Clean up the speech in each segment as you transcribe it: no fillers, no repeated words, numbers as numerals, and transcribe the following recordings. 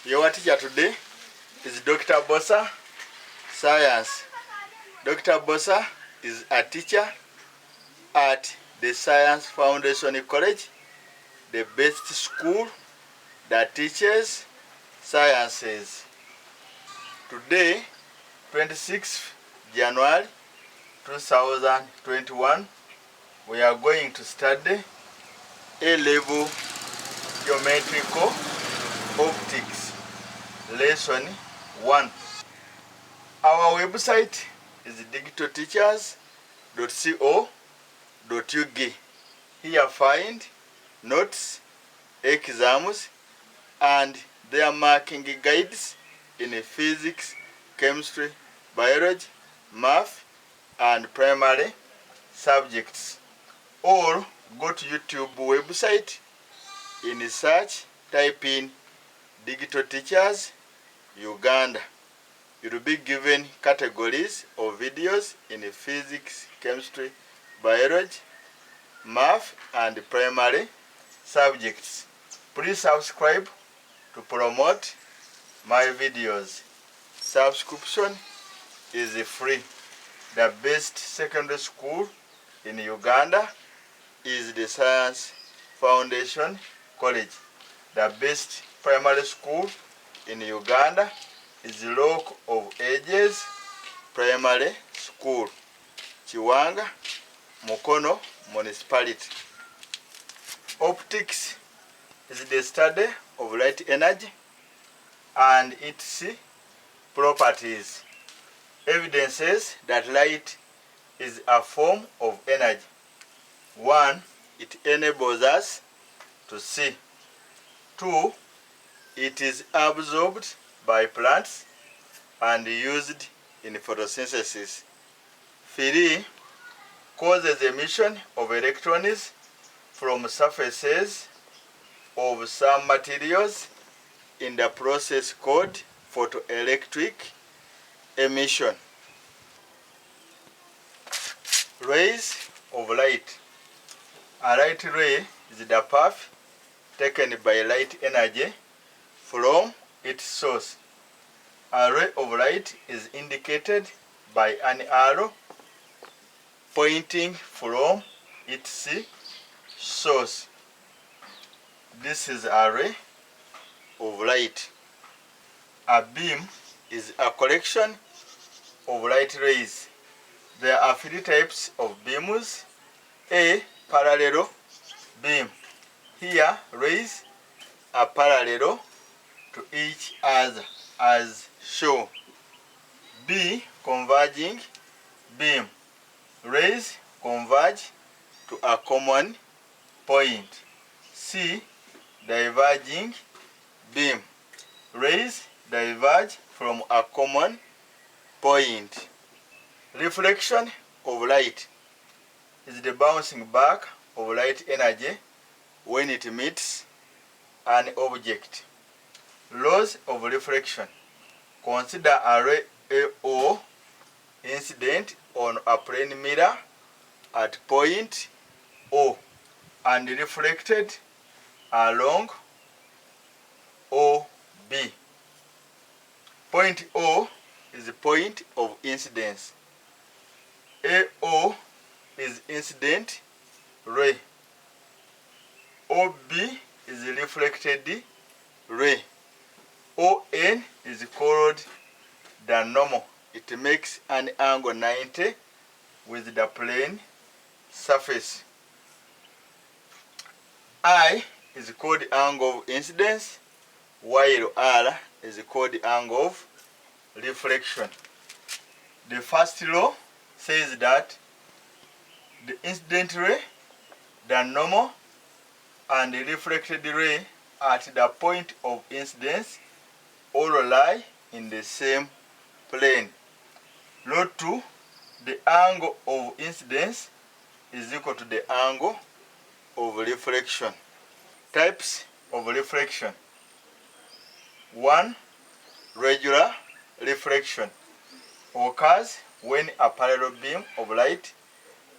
Your teacher today is Dr. Bosa, Science. Dr. Bosa is a teacher at the Science Foundation College, the best school that teaches sciences. Today, 26th January 2021, we are going to study A-level geometrical optics, lesson 1. Our website is digitalteachers.co.uk. Here find notes, exams, and their marking guides in physics, chemistry, biology, math, and primary subjects. Or go to YouTube website, in search, type in Digital Teachers Uganda. You will be given categories of videos in physics, chemistry, biology, math, and primary subjects. Please subscribe to promote my videos. Subscription is free. The best secondary school in Uganda is the Science Foundation College. The best primary school in Uganda is Rock of Ages Primary School, Chiwanga, Mukono Municipality. Optics is the study of light energy and its properties. Evidences that light is a form of energy. 1. It enables us to see. 2. It is absorbed by plants and used in photosynthesis. 3. Causes emission of electrons from surfaces of some materials in the process called photoelectric emission. Rays of light. A light ray is the path taken by light energy from its source. A ray of light is indicated by an arrow pointing from its source. This is a ray of light. A beam is a collection of light rays. There are 3 types of beams. A. Parallel beam. Here, rays are parallel to each other as shown. B. Converging beam. Rays converge to a common point. C. Diverging beam. Rays diverge from a common point. Reflection of light is the bouncing back of light energy when it meets an object. Laws of reflection. Consider a ray AO incident on a plane mirror at point O and reflected along OB. Point O is the point of incidence. AO is incident ray. OB is the reflected ray. ON is called the normal. It makes an angle 90 with the plane surface. I is called the angle of incidence, while R is called the angle of reflection. The first law says that the incident ray, the normal, and the reflected ray at the point of incidence all lie in the same plane. Law 2, the angle of incidence is equal to the angle of reflection. Types of reflection. 1. Regular reflection occurs when a parallel beam of light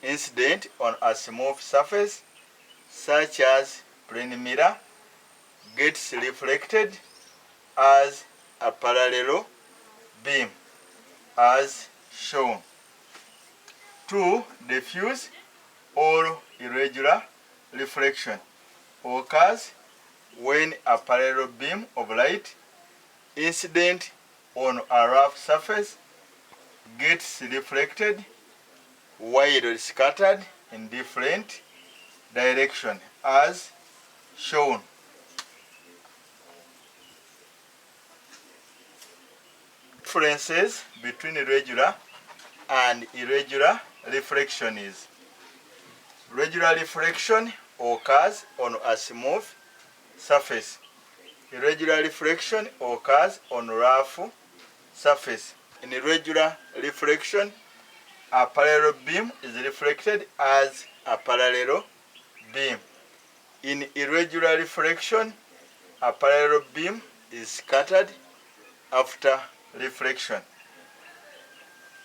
incident on a smooth surface, such as plane mirror, gets reflected as a parallel beam as shown. 2. Diffuse or irregular reflection occurs when a parallel beam of light incident on a rough surface gets reflected while scattered in different directions as shown. Differences between regular and irregular reflection is: regular reflection occurs on a smooth surface. Irregular reflection occurs on rough surface. In irregular reflection, a parallel beam is reflected as a parallel beam. In irregular reflection, a parallel beam is scattered after reflection.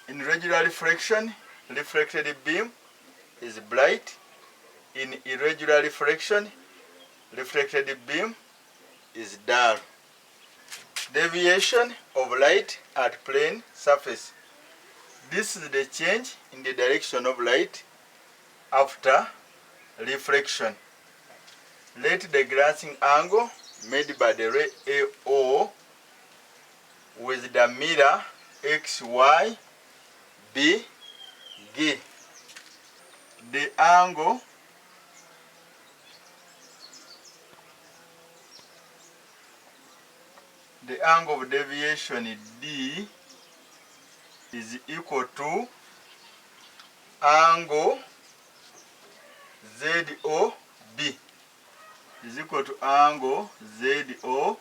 In regular reflection, reflected beam is bright. In irregular reflection, reflected beam is dull. Deviation of light at plane surface. This is the change in the direction of light after reflection. Let the glancing angle made by the ray AO with the mirror XY be G. The angle of deviation D is equal to angle ZOB is equal to angle ZOB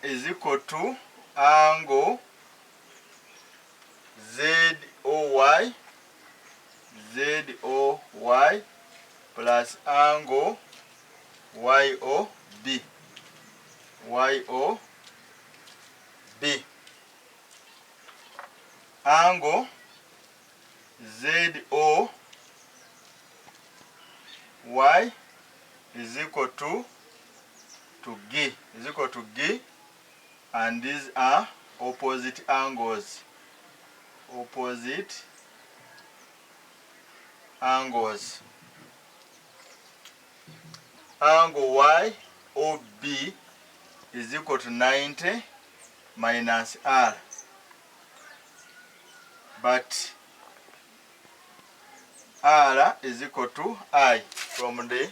is equal to angle ZOY plus angle YOB. Angle ZOY is equal to G, and these are opposite angles. Angle YOB is equal to 90 minus R. But R is equal to I from the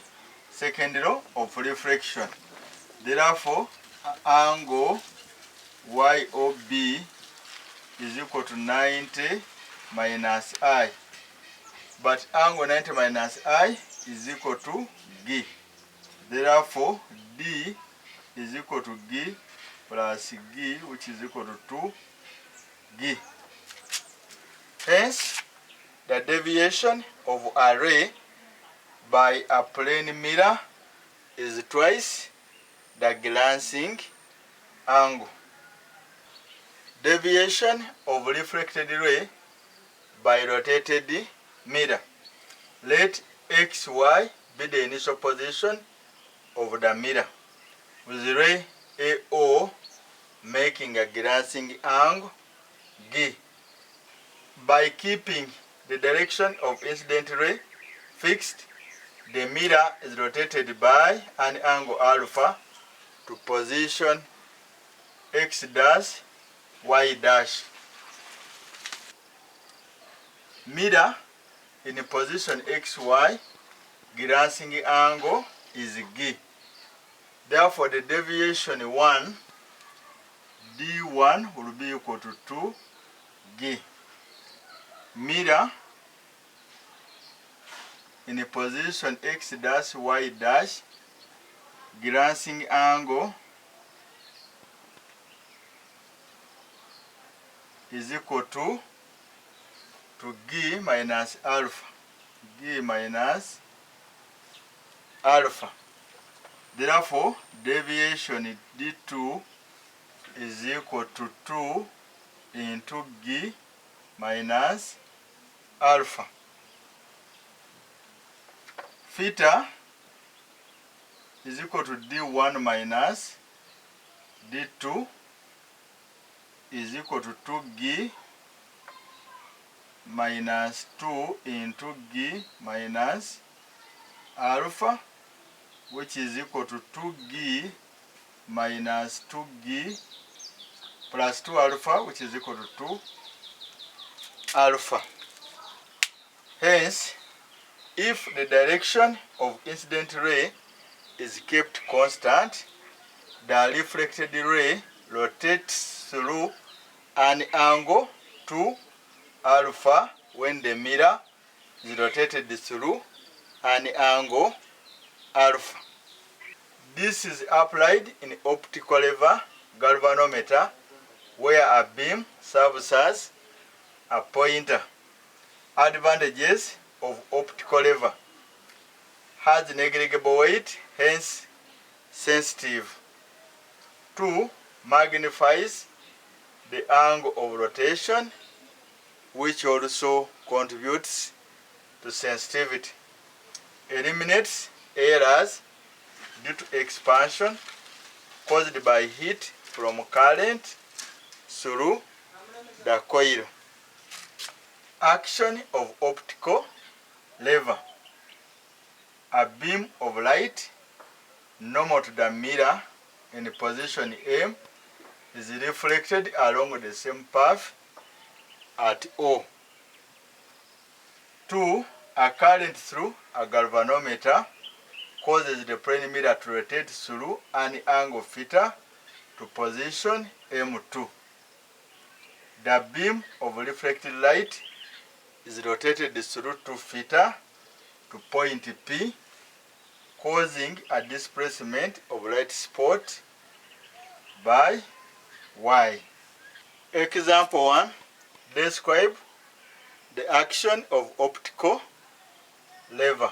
second law of reflection. Therefore, angle YOB is equal to 90 minus I. But angle 90 minus I is equal to G. Therefore, D is equal to G plus G, which is equal to 2G. Hence, the deviation of a ray by a plane mirror is twice the glancing angle. Deviation of reflected ray by rotated mirror. Let XY be the initial position of the mirror, with ray AO making a glancing angle G. By keeping the direction of incident ray fixed, the mirror is rotated by an angle alpha to position X dash Y dash. Mirror in position XY, glancing angle is G. Therefore, the deviation 1, D1 will be equal to 2G. Mirror in position X dash Y dash, glancing angle is equal to G minus alpha. Therefore, deviation D2 is equal to 2 into G minus alpha. Theta is equal to D1 minus D2 is equal to 2G minus 2 into G minus alpha, which is equal to 2G minus 2G plus 2 alpha, which is equal to 2 alpha. Hence, if the direction of incident ray is kept constant, the reflected ray rotates through an angle 2 alpha when the mirror is rotated through an angle alpha. This is applied in optical lever galvanometer, where a beam serves as a pointer. Advantages of optical lever: has negligible weight, hence sensitive. 2. Magnifies the angle of rotation, which also contributes to sensitivity. Eliminates errors due to expansion caused by heat from current through the coil. Action of optical lever: a beam of light normal to the mirror in position M is reflected along the same path at O. 2. A current through a galvanometer causes the plane mirror to rotate through an angle theta to position M2. The beam of reflected light is rotated through 2 theta to point P, causing a displacement of light spot by Y. Example 1. Describe the action of optical lever.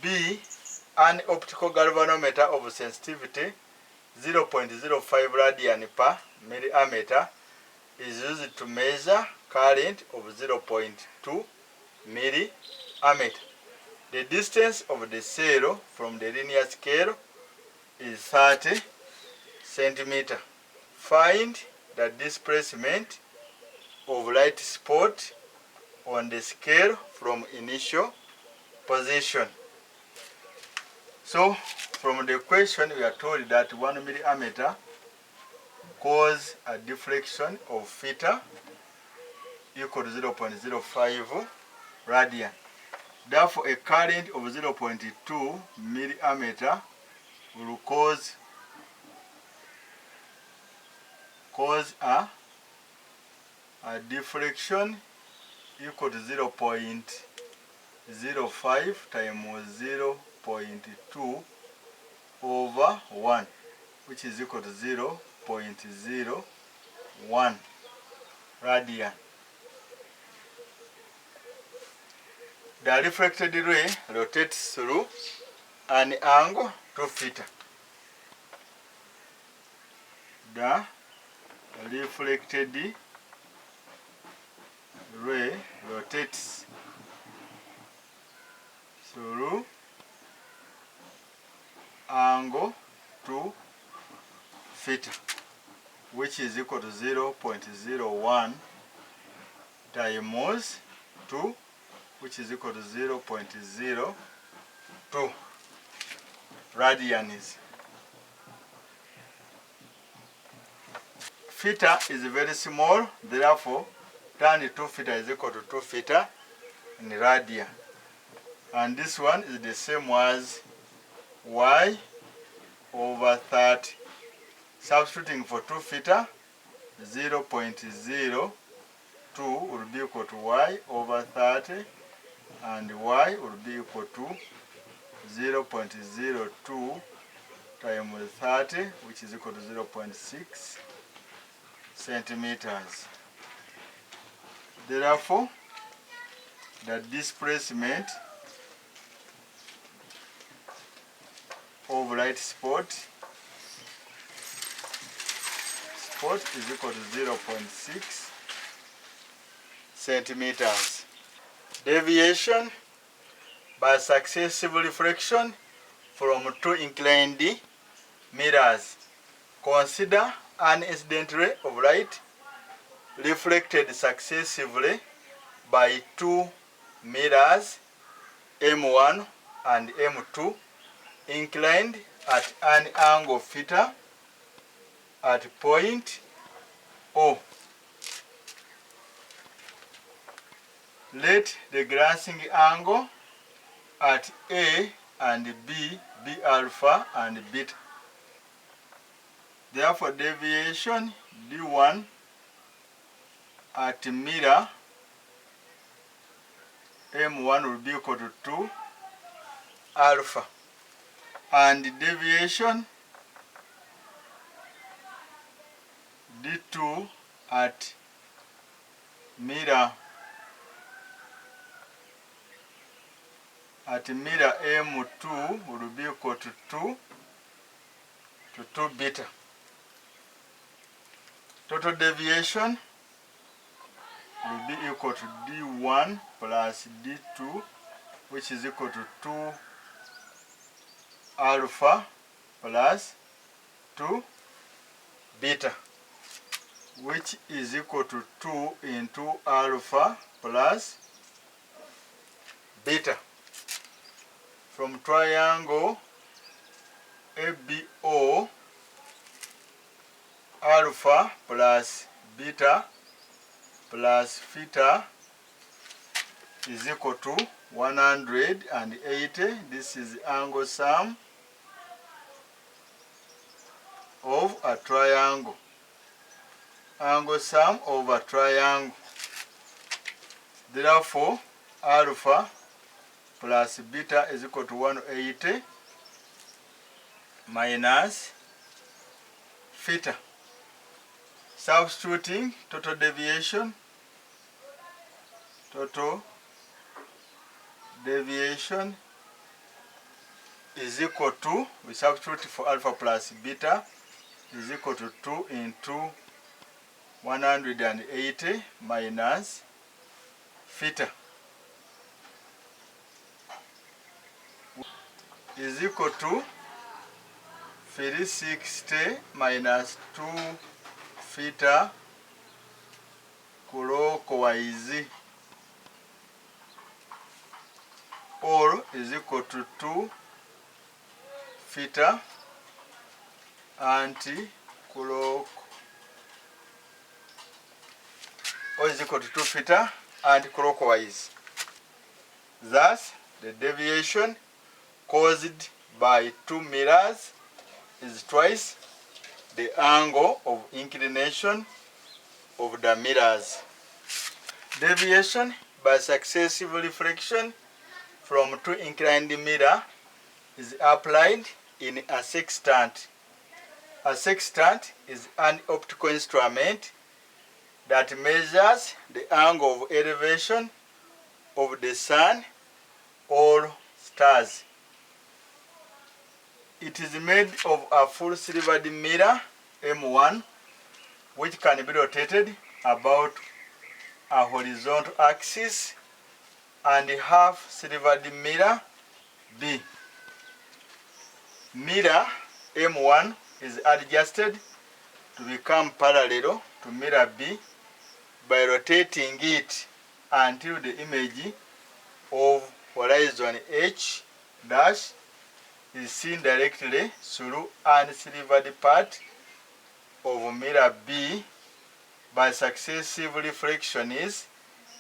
B. An optical galvanometer of sensitivity 0.05 radian per milliammeter is used to measure current of 0.2 milliammeter. The distance of the cell from the linear scale is 30 centimeter. Find the displacement of light spot on the scale from initial position. So, from the question we are told that 1 milliammeter cause a deflection of theta equal to 0.05 radian. Therefore, a current of 0.2 milliammeter will cause a deflection equal to 0.05 times 0.2 over 1, which is equal to 0.01 radian. The reflected ray rotates through an angle 2 theta. The reflected ray rotates through angle 2 theta, which is equal to 0.01 times 2, which is equal to 0.02 radians. Theta is very small, therefore tan 2 theta is equal to 2 theta in radian. And this one is the same as y over 30. Substituting for 2 theta, 0.02 will be equal to y over 30, and y will be equal to 0.02 times 30, which is equal to 0.6 centimeters. Therefore, the displacement of light spot is equal to 0.6 centimeters. Deviation by successive reflection from two inclined mirrors. Consider an incident ray of light reflected successively by two mirrors M1 and M2 inclined at an angle theta at point O. Let the glancing angle at A and B be alpha and beta. Therefore, deviation D1 at mirror M1 will be equal to 2 alpha, and deviation D2 at mirror M2 will be equal to 2 beta. Total deviation will be equal to D1 plus D2, which is equal to 2 alpha plus 2 beta, which is equal to 2 into alpha plus beta. From triangle ABO, alpha plus beta plus theta is equal to 180. This is angle sum of a triangle. Angle sum of a triangle. Therefore, alpha plus beta is equal to 180 minus theta. Substituting total deviation is equal to, we substitute for alpha plus beta, is equal to 2 into 180 minus theta is equal to 360 minus 2 theta clockwise, or is equal to 2 theta anti-clock, or is equal to 2 theta anti-clockwise. Thus, the deviation caused by two mirrors is twice the angle of inclination of the mirrors. Deviation by successive reflection from two inclined mirrors is applied in a sextant. A sextant is an optical instrument that measures the angle of elevation of the sun or stars. It is made of a full silvered mirror M1, which can be rotated about a horizontal axis, and half silvered mirror B. Mirror M1 is adjusted to become parallel to mirror B by rotating it until the image of horizon H dash is seen directly through an silvered part of mirror B by successive reflections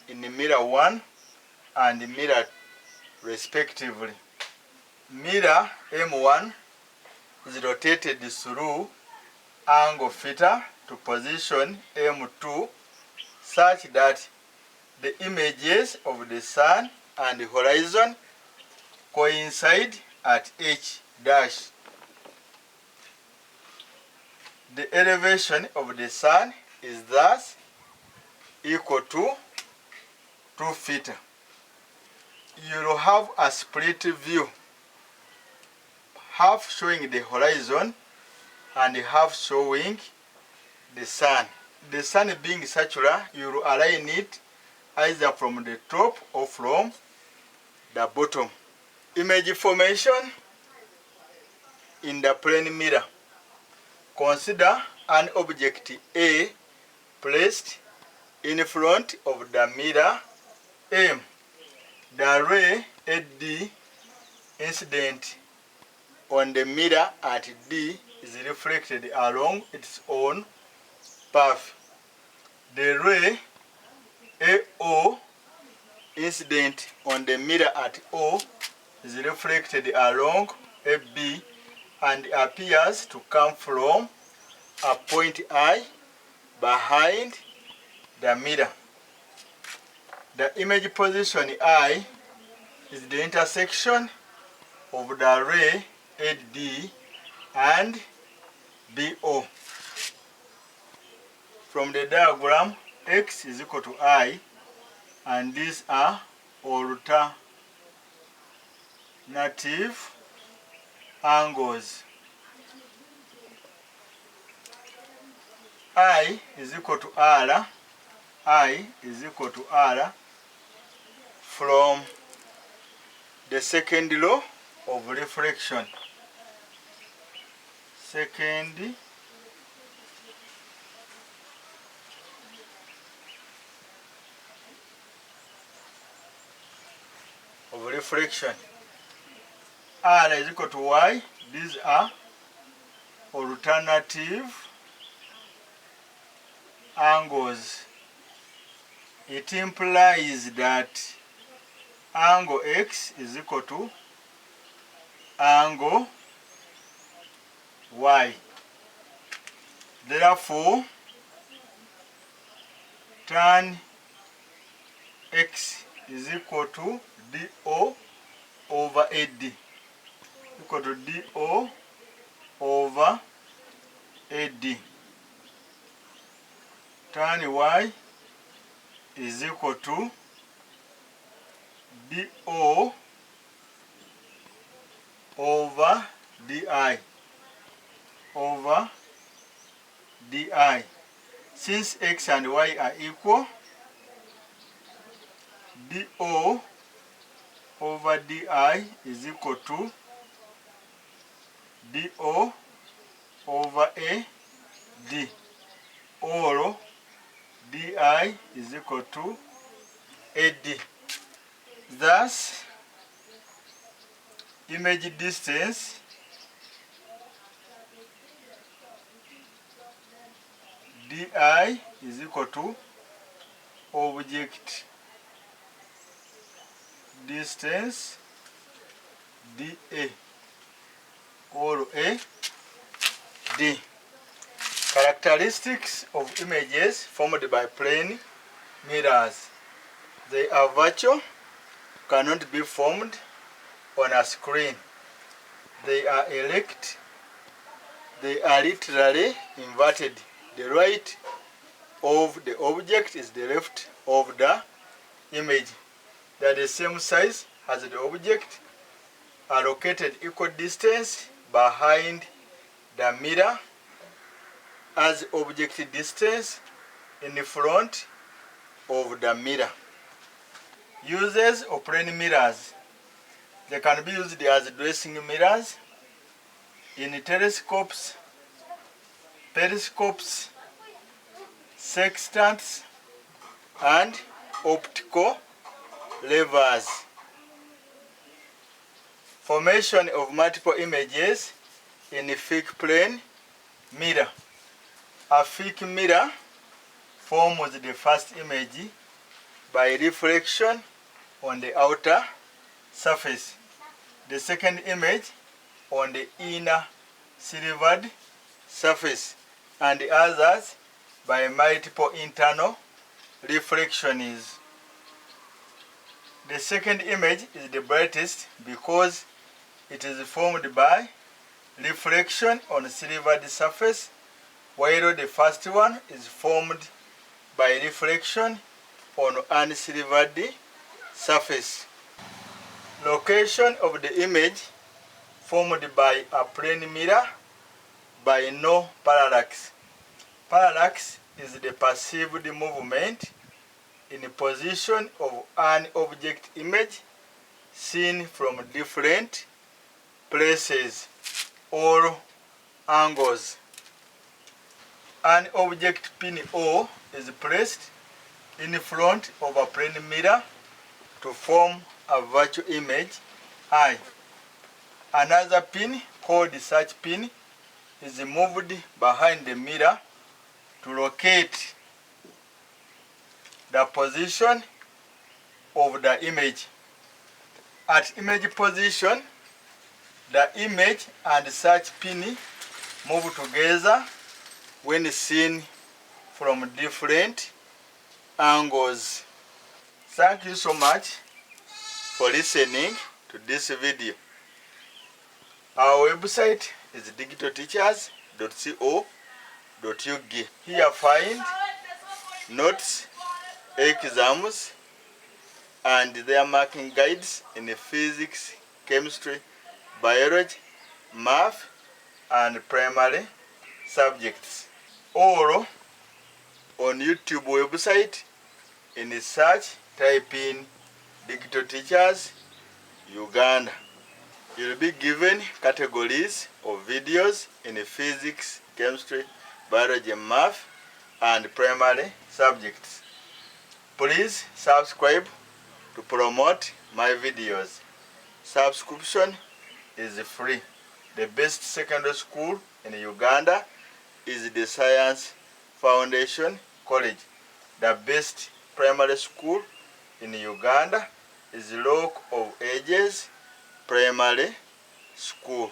in mirror 1 and mirror respectively. Mirror M1 is rotated through angle theta to position M2 such that the images of the sun and the horizon coincide at H dash. The elevation of the sun is thus equal to 2 theta. You will have a split view, half showing the horizon and half showing the sun. The sun being circular, you will align it either from the top or from the bottom. Image formation in the plane mirror. Consider an object A placed in front of the mirror M. The ray AD incident on the mirror at D is reflected along its own path. The ray AO incident on the mirror at O is reflected along AB and appears to come from a point I behind the mirror. The image position I is the intersection of the ray AD and BO. From the diagram, X is equal to I, and these are alternative angles. I is equal to R. I is equal to R from the second law of reflection. Second of reflection. R is equal to Y. These are alternative angles. It implies that angle X is equal to angle Y. Therefore, tan X is equal to DO over AD. Equal to DO over AD. Tan Y is equal to DO over DI. Over DI. Since X and Y are equal, DO over DI is equal to DO over AD, or DI is equal to AD. Thus, image distance DI is equal to object distance DA, or AD. Characteristics of images formed by plane mirrors. They are virtual, cannot be formed on a screen. They are erect, they are literally inverted. The right of the object is the left of the image. They are the same size as the object, are located equal distance behind the mirror as object distance in the front of the mirror. Uses of plane mirrors. They can be used as dressing mirrors, in telescopes, periscopes, sextants, and optical levers. Formation of multiple images in a fixed plane mirror. A fixed mirror forms the first image by reflection on the outer surface. The second image on the inner silvered surface, and the others by multiple internal reflections. The second image is the brightest because it is formed by reflection on a silvered surface, while the first one is formed by reflection on unsilvered surface. Location of the image formed by a plane mirror by no parallax. Parallax is the perceived movement in the position of an object image seen from different places. all angles. An object pin O is placed in front of a plane mirror to form a virtual image I. Another pin called search pin is moved behind the mirror to locate the position of the image. At image position, the image and search pin move together when seen from different angles. Thank you so much for listening to this video. Our website is digitalteachers.co.ug. Here find notes, exams, and their marking guides in physics, chemistry, biology, math, and primary subjects. Or on YouTube website, in the search, type in Digital Teachers Uganda. You'll be given categories of videos in physics, chemistry, biology, math, and primary subjects. Please subscribe to promote my videos. Subscription is free. The best secondary school in Uganda is the Science Foundation College. The best primary school in Uganda is Rock of Ages Primary School.